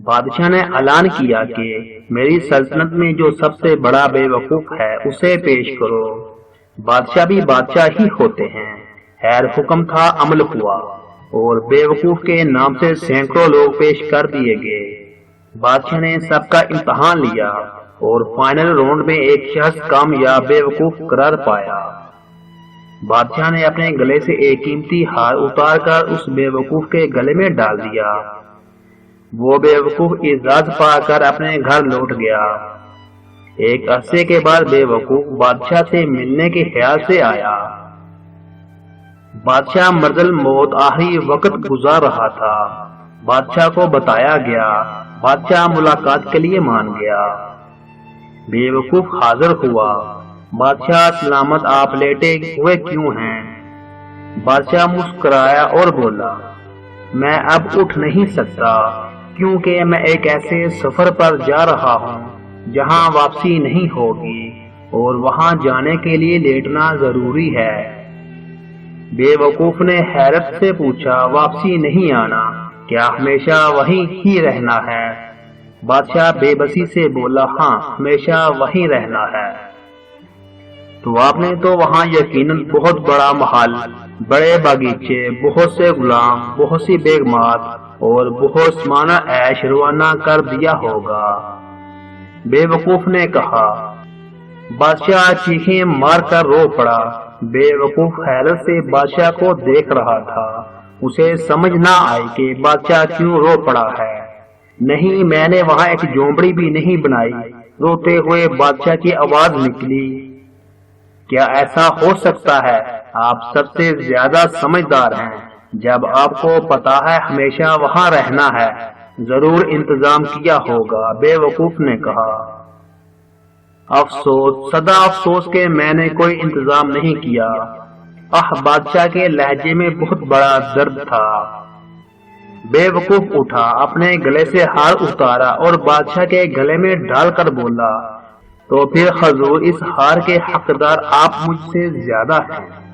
بادشاہ نے اعلان کیا کہ میری سلطنت میں جو سب سے بڑا بے وقوف ہے اسے پیش کرو۔ بادشاہ بھی بادشاہ ہی ہوتے ہیں۔ خیر حکم تھا، عمل ہوا اور بے وقوف کے نام سے سینکڑوں لوگ پیش کر دیے گئے۔ بادشاہ نے سب کا امتحان لیا اور فائنل راؤنڈ میں ایک شخص کامیاب بے وقوف قرار پایا۔ بادشاہ نے اپنے گلے سے ایک قیمتی ہار اتار کر اس بے وقوف کے گلے میں ڈال دیا۔ وہ بے وقوف اعزاز پا کر اپنے گھر لوٹ گیا۔ ایک عرصے کے بعد بے وقوف بادشاہ سے ملنے کے خیال سے آیا۔ بادشاہ مرض الموت آخری وقت گزار رہا تھا۔ بادشاہ کو بتایا گیا۔ بادشاہ ملاقات کے لیے مان گیا۔ بے وقوف حاضر ہوا۔ بادشاہ سلامت، آپ لیٹے ہوئے کیوں ہیں؟ بادشاہ مسکرایا اور بولا، میں اب اٹھ نہیں سکتا کیونکہ میں ایک ایسے سفر پر جا رہا ہوں جہاں واپسی نہیں ہوگی اور وہاں جانے کے لیے لیٹنا ضروری ہے۔ بے وقوف نے حیرت سے پوچھا، واپسی نہیں آنا؟ کیا ہمیشہ وہیں ہی رہنا ہے؟ بادشاہ بے بسی سے بولا، ہاں ہمیشہ وہیں رہنا ہے۔ تو آپ نے تو وہاں یقیناً بہت بڑا محل، بڑے باغیچے، بہت سے غلام، بہت سی بیگمات اور بہت سمانہ عیش روانہ کر دیا ہوگا۔ بے وقوف نے کہا۔ بادشاہ چیخیں مار کر رو پڑا۔ بے وقوف حیرت سے بادشاہ کو دیکھ رہا تھا۔ اسے سمجھ نہ آئی کہ بادشاہ کیوں رو پڑا ہے۔ نہیں، میں نے وہاں ایک جھونپڑی بھی نہیں بنائی، روتے ہوئے بادشاہ کی آواز نکلی۔ کیا ایسا ہو سکتا ہے؟ آپ سب سے زیادہ سمجھدار ہیں۔ جب آپ کو پتا ہے ہمیشہ وہاں رہنا ہے، ضرور انتظام کیا ہوگا، بے وقوف نے کہا۔ افسوس، سدا افسوس کہ میں نے کوئی انتظام نہیں کیا۔ بادشاہ کے لہجے میں بہت بڑا درد تھا۔ بے وقوف اٹھا، اپنے گلے سے ہار اتارا اور بادشاہ کے گلے میں ڈال کر بولا، تو پھر حضور اس ہار کے حقدار آپ مجھ سے زیادہ ہیں۔